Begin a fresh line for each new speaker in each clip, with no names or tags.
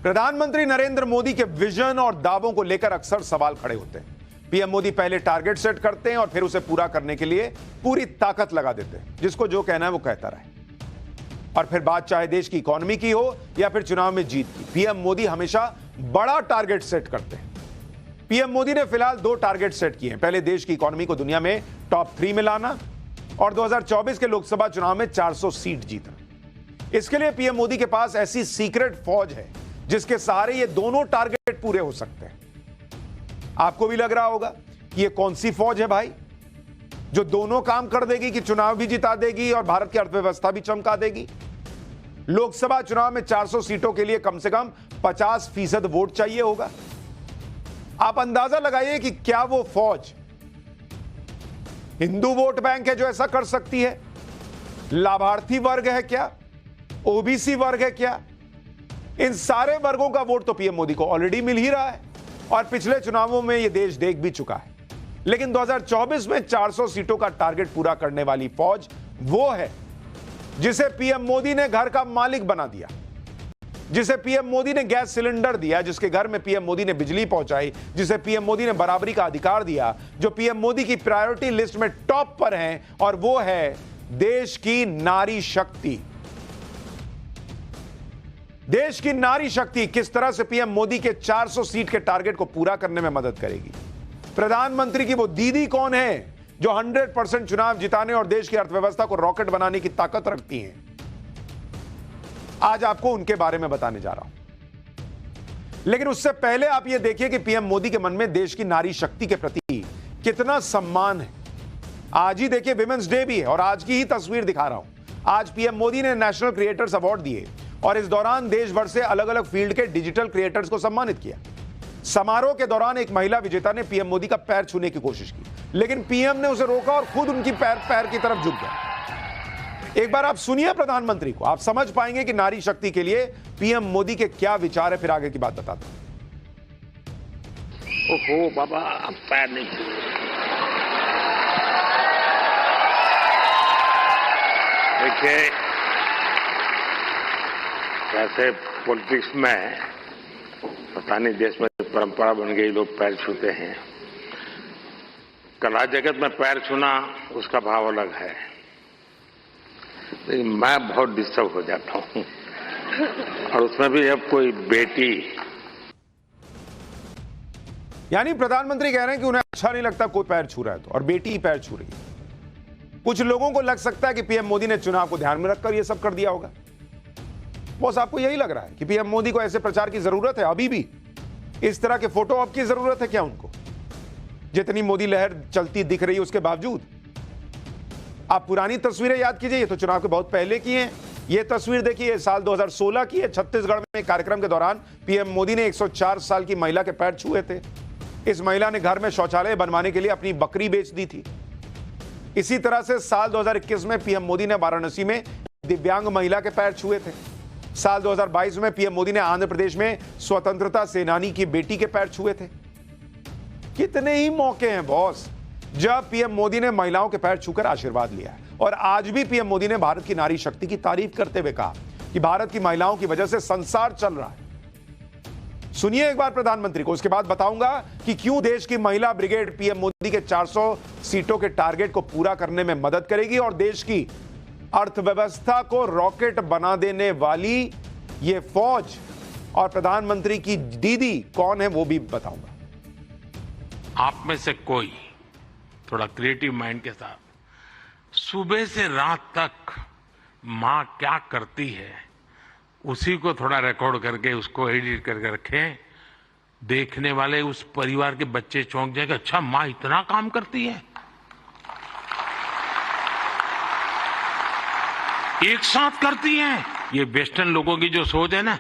प्रधानमंत्री नरेंद्र मोदी के विजन और दावों को लेकर अक्सर सवाल खड़े होते हैं। पीएम मोदी पहले टारगेट सेट करते हैं और फिर उसे पूरा करने के लिए पूरी ताकत लगा देते हैं। जिसको जो कहना है वो कहता रहे। और फिर बात चाहे देश की इकोनॉमी की हो या फिर चुनाव में जीत की, पीएम मोदी हमेशा बड़ा टारगेट सेट करते हैं। पीएम मोदी ने फिलहाल 2 टारगेट सेट किए हैं। पहले देश की इकोनॉमी को दुनिया में टॉप 3 में लाना और 2024 के लोकसभा चुनाव में 400 सीट जीतना। इसके लिए पीएम मोदी के पास ऐसी सीक्रेट फौज है जिसके सहारे ये दोनों टारगेट पूरे हो सकते हैं। आपको भी लग रहा होगा कि ये कौन सी फौज है भाई, जो दोनों काम कर देगी कि चुनाव भी जिता देगी और भारत की अर्थव्यवस्था भी चमका देगी। लोकसभा चुनाव में 400 सीटों के लिए कम से कम 50% वोट चाहिए होगा। आप अंदाजा लगाइए कि क्या वो फौज हिंदू वोट बैंक है जो ऐसा कर सकती है, लाभार्थी वर्ग है क्या, ओबीसी वर्ग है क्या। इन सारे वर्गों का वोट तो पीएम मोदी को ऑलरेडी मिल ही रहा है और पिछले चुनावों में यह देश देख भी चुका है। लेकिन 2024 में 400 सीटों का टारगेट पूरा करने वाली फौज वो है जिसे पीएम मोदी ने घर का मालिक बना दिया, जिसे पीएम मोदी ने गैस सिलेंडर दिया, जिसके घर में पीएम मोदी ने बिजली पहुंचाई, जिसे पीएम मोदी ने बराबरी का अधिकार दिया, जो पीएम मोदी की प्रायोरिटी लिस्ट में टॉप पर हैं, और वो है देश की नारी शक्ति। देश की नारी शक्ति किस तरह से पीएम मोदी के 400 सीट के टारगेट को पूरा करने में मदद करेगी। प्रधानमंत्री की वो दीदी कौन है जो 100% चुनाव जिताने और देश की अर्थव्यवस्था को रॉकेट बनाने की ताकत रखती हैं। आज आपको उनके बारे में बताने जा रहा हूं। लेकिन उससे पहले आप यह देखिए कि पीएम मोदी के मन में देश की नारी शक्ति के प्रति कितना सम्मान है। आज ही देखिए विमेंस डे भी है और आज की ही तस्वीर दिखा रहा हूं। आज पीएम मोदी ने नेशनल क्रिएटर्स अवार्ड दिए और इस दौरान देश भर से अलग अलग फील्ड के डिजिटल क्रिएटर्स को सम्मानित किया। समारोह के दौरान एक महिला विजेता ने पीएम मोदी का पैर छूने की कोशिश की, लेकिन पीएम ने उसे रोका और खुद उनकी पैर की तरफ झुक गया। एक बार आप सुनिए प्रधानमंत्री को, आप समझ पाएंगे कि नारी शक्ति के लिए पीएम मोदी के क्या विचार है। फिर आगे की बात बताता हूं।
ओहो बाबा, अब पैर नहीं छू। देखिए कैसे पॉलिटिक्स में पता नहीं देश में परंपरा बन गई, लोग पैर छूते हैं। कला जगत में पैर छूना उसका भाव अलग है, लेकिन मैं बहुत डिस्टर्ब हो जाता हूं। और उसमें भी अब कोई बेटी,
यानी प्रधानमंत्री कह रहे हैं कि उन्हें अच्छा नहीं लगता कोई पैर छू रहा है तो, और बेटी ही पैर छू रही है। कुछ लोगों को लग सकता है कि पीएम मोदी ने चुनाव को ध्यान में रखकर यह सब कर दिया होगा। बॉस, आपको यही लग रहा है कि पीएम मोदी को ऐसे प्रचार की जरूरत है? अभी भी इस तरह के फोटो ऑप की जरूरत है क्या उनको, जितनी मोदी लहर चलती दिख रही है उसके बावजूद? आप पुरानी तस्वीरें याद कीजिए, ये तो चुनाव के बहुत पहले की हैं। ये तस्वीर देखिए, साल 2016 की है। छत्तीसगढ़ में एक कार्यक्रम के दौरान पीएम मोदी ने 104 साल की महिला के पैर छुए थे। इस महिला ने घर में शौचालय बनवाने के लिए अपनी बकरी बेच दी थी। इसी तरह से साल 2021 में पीएम मोदी ने वाराणसी में दिव्यांग महिला के पैर छुए थे। साल 2022 में पीएम मोदी ने आंध्र प्रदेश में स्वतंत्रता सेनानी की बेटी के पैर छुए थे। कितने ही मौके हैं बॉस जब पीएम मोदी ने महिलाओं के पैर छूकर आशीर्वाद लिया है। और आज भी पीएम मोदी ने भारत की नारी शक्ति की तारीफ करते हुए कहा कि भारत की महिलाओं की वजह से संसार चल रहा है। सुनिए एक बार प्रधानमंत्री को, उसके बाद बताऊंगा कि क्यों देश की महिला ब्रिगेड पीएम मोदी के 400 सीटों के टारगेट को पूरा करने में मदद करेगी और देश की अर्थव्यवस्था को रॉकेट बना देने वाली ये फौज और प्रधानमंत्री की दीदी कौन है वो भी बताऊंगा।
आप में से कोई थोड़ा क्रिएटिव माइंड के साथ सुबह से रात तक मां क्या करती है उसी को थोड़ा रिकॉर्ड करके उसको एडिट करके रखें। देखने वाले उस परिवार के बच्चे चौंक जाएंगे, अच्छा मां इतना काम करती है। एक साथ करती हैं। ये वेस्टर्न लोगों की जो सोच है ना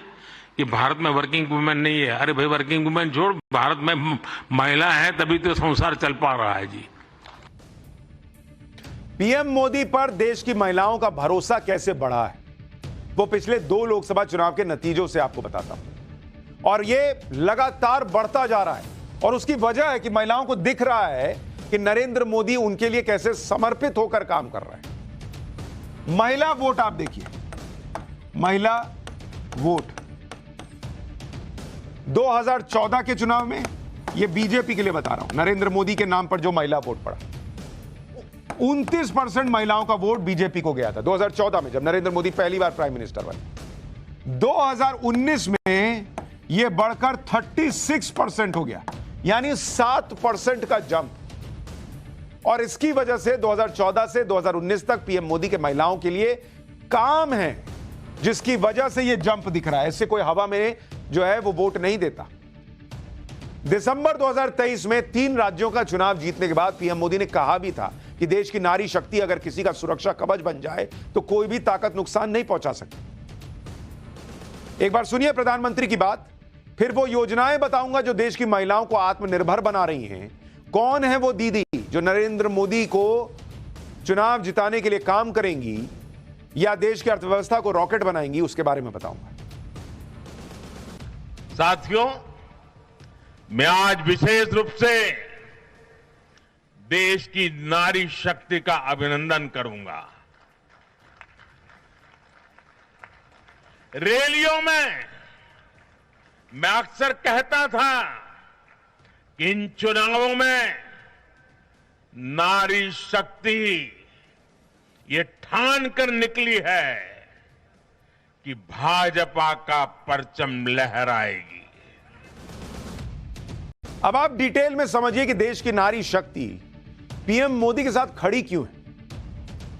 कि भारत में वर्किंग वुमेन नहीं है, अरे भाई वर्किंग वुमेन जोड़, भारत में महिला है तभी तो संसार चल पा रहा है जी।
पीएम मोदी पर देश की महिलाओं का भरोसा कैसे बढ़ा है वो पिछले 2 लोकसभा चुनाव के नतीजों से आपको बताता हूं। और ये लगातार बढ़ता जा रहा है और उसकी वजह है कि महिलाओं को दिख रहा है कि नरेंद्र मोदी उनके लिए कैसे समर्पित होकर काम कर रहे हैं। महिला वोट आप देखिए, महिला वोट 2014 के चुनाव में, ये बीजेपी के लिए बता रहा हूं, नरेंद्र मोदी के नाम पर जो महिला वोट पड़ा, 29% महिलाओं का वोट बीजेपी को गया था 2014 में, जब नरेंद्र मोदी पहली बार प्राइम मिनिस्टर बने। 2019 में यह बढ़कर 36% हो गया, यानी 7% का जंप। और इसकी वजह से 2014 से 2019 तक पीएम मोदी के महिलाओं के लिए काम है, जिसकी वजह से यह जंप दिख रहा है। इससे कोई हवा में जो है वो वोट नहीं देता। दिसंबर 2023 में 3 राज्यों का चुनाव जीतने के बाद पीएम मोदी ने कहा भी था कि देश की नारी शक्ति अगर किसी का सुरक्षा कवच बन जाए तो कोई भी ताकत नुकसान नहीं पहुंचा सकती। एक बार सुनिए प्रधानमंत्री की बात, फिर वो योजनाएं बताऊंगा जो देश की महिलाओं को आत्मनिर्भर बना रही हैं। कौन है वो दीदी जो नरेंद्र मोदी को चुनाव जिताने के लिए काम करेंगी या देश की अर्थव्यवस्था को रॉकेट बनाएंगी, उसके बारे में बताऊंगा।
साथियों, मैं आज विशेष रूप से देश की नारी शक्ति का अभिनंदन करूंगा। रैलियों में मैं अक्सर कहता था कि इन चुनावों में नारी शक्ति ये ठान कर निकली है कि भाजपा का परचम लहराएगी।
अब आप डिटेल में समझिए कि देश की नारी शक्ति पीएम मोदी के साथ खड़ी क्यों है।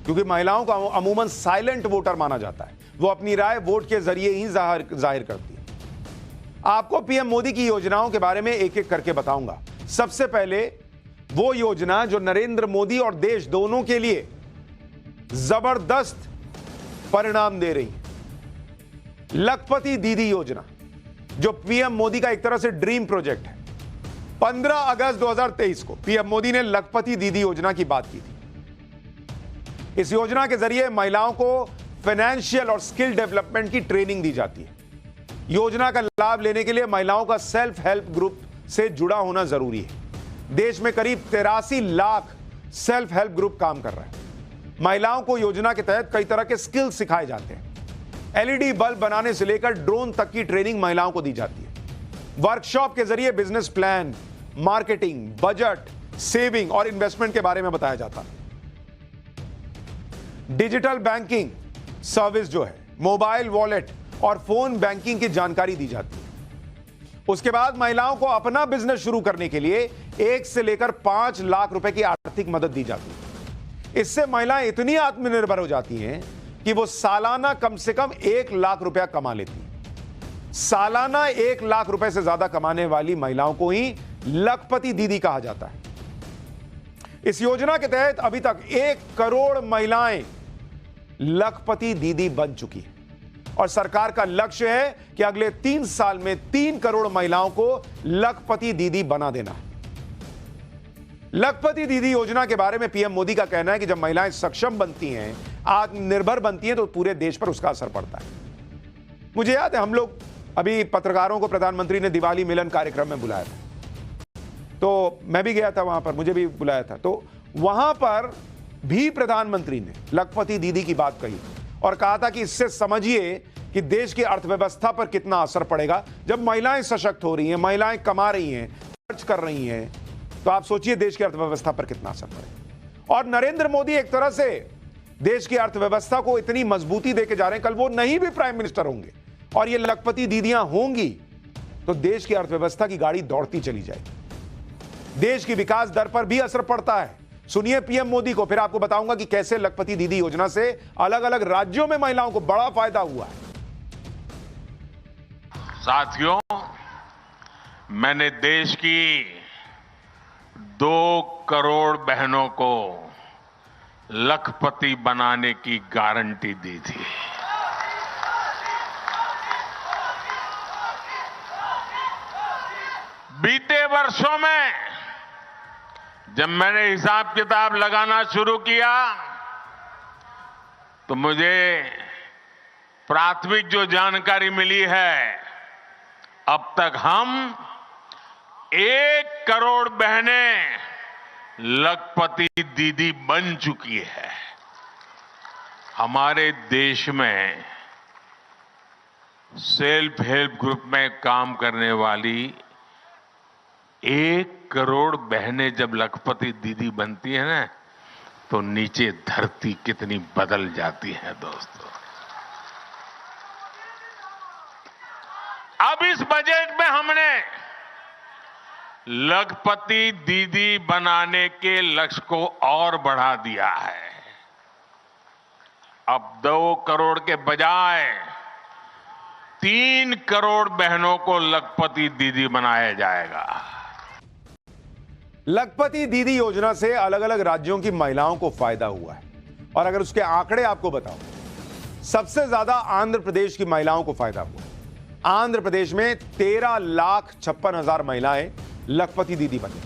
क्योंकि महिलाओं को अमूमन साइलेंट वोटर माना जाता है, वो अपनी राय वोट के जरिए ही जाहिर करती है। आपको पीएम मोदी की योजनाओं के बारे में एक एक करके बताऊंगा। सबसे पहले वो योजना जो नरेंद्र मोदी और देश दोनों के लिए जबरदस्त परिणाम दे रही है, लखपति दीदी योजना, जो पीएम मोदी का एक तरह से ड्रीम प्रोजेक्ट है। 15 अगस्त 2023 को पीएम मोदी ने लखपति दीदी योजना की बात की थी। इस योजना के जरिए महिलाओं को फाइनेंशियल और स्किल डेवलपमेंट की ट्रेनिंग दी जाती है। योजना का लाभ लेने के लिए महिलाओं का सेल्फ हेल्प ग्रुप से जुड़ा होना जरूरी है। देश में करीब 83 लाख सेल्फ हेल्प ग्रुप काम कर रहे हैं। महिलाओं को योजना के तहत कई तरह के स्किल्स सिखाए जाते हैं। एलईडी बल्ब बनाने से लेकर ड्रोन तक की ट्रेनिंग महिलाओं को दी जाती है। वर्कशॉप के जरिए business plan, marketing, budget, saving और इन्वेस्टमेंट के बारे में बताया जाता है। डिजिटल बैंकिंग सर्विस जो है, मोबाइल वॉलेट और फोन बैंकिंग की जानकारी दी जाती है। उसके बाद महिलाओं को अपना बिजनेस शुरू करने के लिए 1 से लेकर 5 लाख रुपए की आर्थिक मदद दी जाती है। इससे महिलाएं इतनी आत्मनिर्भर हो जाती हैं कि वो सालाना कम से कम 1 लाख रुपया कमा लेती हैं। सालाना 1 लाख रुपए से ज्यादा कमाने वाली महिलाओं को ही लखपति दीदी कहा जाता है। इस योजना के तहत अभी तक 1 करोड़ महिलाएं लखपति दीदी बन चुकी हैं और सरकार का लक्ष्य है कि अगले 3 साल में 3 करोड़ महिलाओं को लखपति दीदी बना देना है। लखपति दीदी योजना के बारे में पीएम मोदी का कहना है कि जब महिलाएं सक्षम बनती हैं, आत्मनिर्भर बनती हैं, तो पूरे देश पर उसका असर पड़ता है। मुझे याद है, हम लोग अभी पत्रकारों को प्रधानमंत्री ने दिवाली मिलन कार्यक्रम में बुलाया था, तो मैं भी गया था वहां पर, मुझे भी बुलाया था। तो वहां पर भी प्रधानमंत्री ने लखपति दीदी की बात कही और कहा था कि इससे समझिए कि देश की अर्थव्यवस्था पर कितना असर पड़ेगा। जब महिलाएं सशक्त हो रही हैं, महिलाएं कमा रही हैं, खर्च कर रही हैं, तो आप सोचिए देश की अर्थव्यवस्था पर कितना असर पड़ेगा। और नरेंद्र मोदी एक तरह से देश की अर्थव्यवस्था को इतनी मजबूती देके जा रहे हैं, कल वो नहीं भी प्राइम मिनिस्टर होंगे और ये लखपति दीदियां होंगी तो देश की अर्थव्यवस्था की गाड़ी दौड़ती चली जाएगी। देश की विकास दर पर भी असर पड़ता है। सुनिए पीएम मोदी को, फिर आपको बताऊंगा कि कैसे लखपति दीदी योजना से अलग अलग राज्यों में महिलाओं को बड़ा फायदा हुआ है।
साथियों, मैंने देश की 2 करोड़ बहनों को लखपति बनाने की गारंटी दी थी। बीते वर्षों में जब मैंने हिसाब किताब लगाना शुरू किया तो मुझे प्राथमिक जो जानकारी मिली है, अब तक हम 1 करोड़ बहनें लखपति दीदी बन चुकी है। हमारे देश में सेल्फ हेल्प ग्रुप में काम करने वाली 1 करोड़ बहनें जब लखपति दीदी बनती है ना, तो नीचे धरती कितनी बदल जाती है दोस्तों। अब इस बजट में हमने लखपति दीदी बनाने के लक्ष्य को और बढ़ा दिया है। अब 2 करोड़ के बजाय 3 करोड़ बहनों को लखपति दीदी बनाया जाएगा।
लखपति दीदी योजना से अलग अलग राज्यों की महिलाओं को फायदा हुआ है, और अगर उसके आंकड़े आपको बताऊं, सबसे ज्यादा आंध्र प्रदेश की महिलाओं को फायदा हुआ। आंध्र प्रदेश में 13,56,000 महिलाएं लखपति दीदी बनी,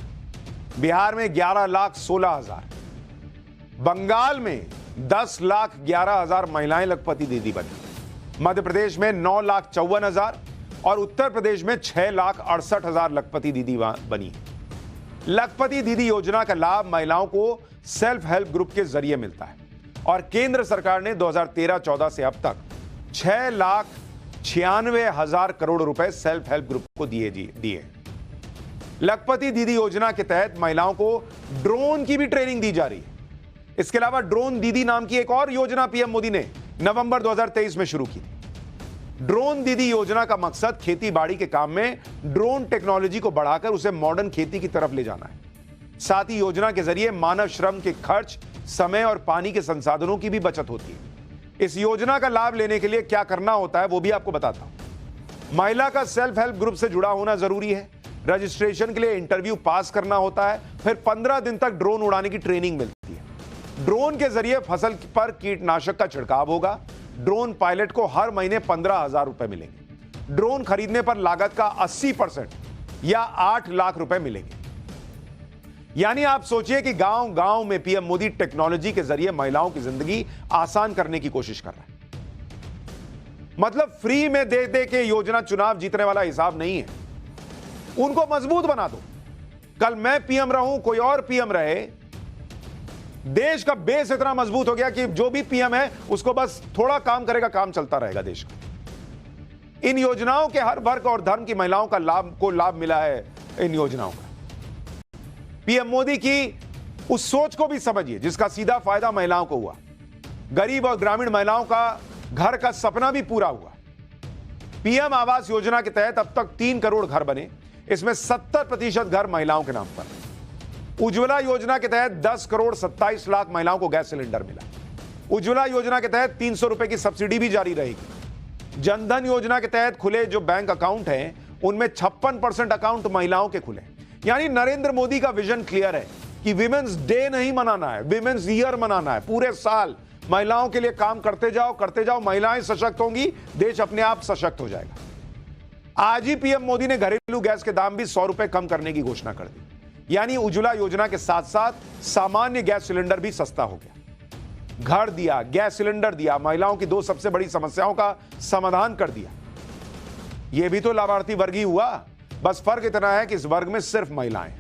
बिहार में 11,16,000, बंगाल में 10,11,000 महिलाएं लखपति दीदी बनी, मध्य प्रदेश में 9,54,000 और उत्तर प्रदेश में 6,68,000 लखपति दीदी बनी। लखपति दीदी योजना का लाभ महिलाओं को सेल्फ हेल्प ग्रुप के जरिए मिलता है, और केंद्र सरकार ने 2013-14 से अब तक 6,96,000 करोड़ रुपए सेल्फ हेल्प ग्रुप को दिए। लखपति दीदी योजना के तहत महिलाओं को ड्रोन की भी ट्रेनिंग दी जा रही है। इसके अलावा ड्रोन दीदी नाम की एक और योजना पीएम मोदी ने नवंबर 2023 में शुरू की थी। ड्रोन दीदी योजना का मकसद खेती बाड़ी के काम में ड्रोन टेक्नोलॉजी को बढ़ाकर उसे मॉडर्न खेती की तरफ ले जाना है। साथ ही योजना के जरिए मानव श्रम के खर्च, समय और पानी के संसाधनों की भी बचत होती है। इस योजना का लाभ लेने के लिए क्या करना होता है वो भी आपको बताता हूं। महिला का सेल्फ हेल्प ग्रुप से जुड़ा होना जरूरी है। रजिस्ट्रेशन के लिए इंटरव्यू पास करना होता है, फिर 15 दिन तक ड्रोन उड़ाने की ट्रेनिंग मिलती है। ड्रोन के जरिए फसल पर कीटनाशक का छिड़काव होगा। ड्रोन पायलट को हर महीने 15,000 रुपए मिलेंगे। ड्रोन खरीदने पर लागत का 80% या 8 लाख रुपए मिलेंगे। यानी आप सोचिए कि गांव गांव में पीएम मोदी टेक्नोलॉजी के जरिए महिलाओं की जिंदगी आसान करने की कोशिश कर रहा है। मतलब फ्री में दे दे के योजना चुनाव जीतने वाला हिसाब नहीं है। उनको मजबूत बना दो। कल मैं पीएम रहूं, कोई और पीएम रहे, देश का बेस इतना मजबूत हो गया कि जो भी पीएम है उसको बस थोड़ा काम करेगा, काम चलता रहेगा देश का। इन योजनाओं के हर वर्ग और धर्म की महिलाओं का लाभ मिला है। इन योजनाओं का पीएम मोदी की उस सोच को भी समझिए जिसका सीधा फायदा महिलाओं को हुआ। गरीब और ग्रामीण महिलाओं का घर का सपना भी पूरा हुआ। पीएम आवास योजना के तहत अब तक 3 करोड़ घर बने, इसमें 70% घर महिलाओं के नाम पर। उज्ज्वला योजना के तहत 10 करोड़ 27 लाख महिलाओं को गैस सिलेंडर मिला। उज्ज्वला योजना के तहत 300 रुपए की सब्सिडी भी जारी रहेगी। जनधन योजना के तहत खुले जो बैंक अकाउंट हैं उनमें 56% अकाउंट महिलाओं के खुले। यानी नरेंद्र मोदी का विजन क्लियर है कि विमेंस डे नहीं मनाना है, विमेंस ईयर मनाना है। पूरे साल महिलाओं के लिए काम करते जाओ। महिलाएं सशक्त होंगी, देश अपने आप सशक्त हो जाएगा। आज ही पीएम मोदी ने घरेलू गैस के दाम भी 100 रुपए कम करने की घोषणा कर दी। यानी उज्ज्वला योजना के साथ साथ सामान्य गैस सिलेंडर भी सस्ता हो गया। घर दिया, गैस सिलेंडर दिया, महिलाओं की 2 सबसे बड़ी समस्याओं का समाधान कर दिया। यह भी तो लाभार्थी वर्ग ही हुआ। बस फर्क इतना है कि इस वर्ग में सिर्फ महिलाएं।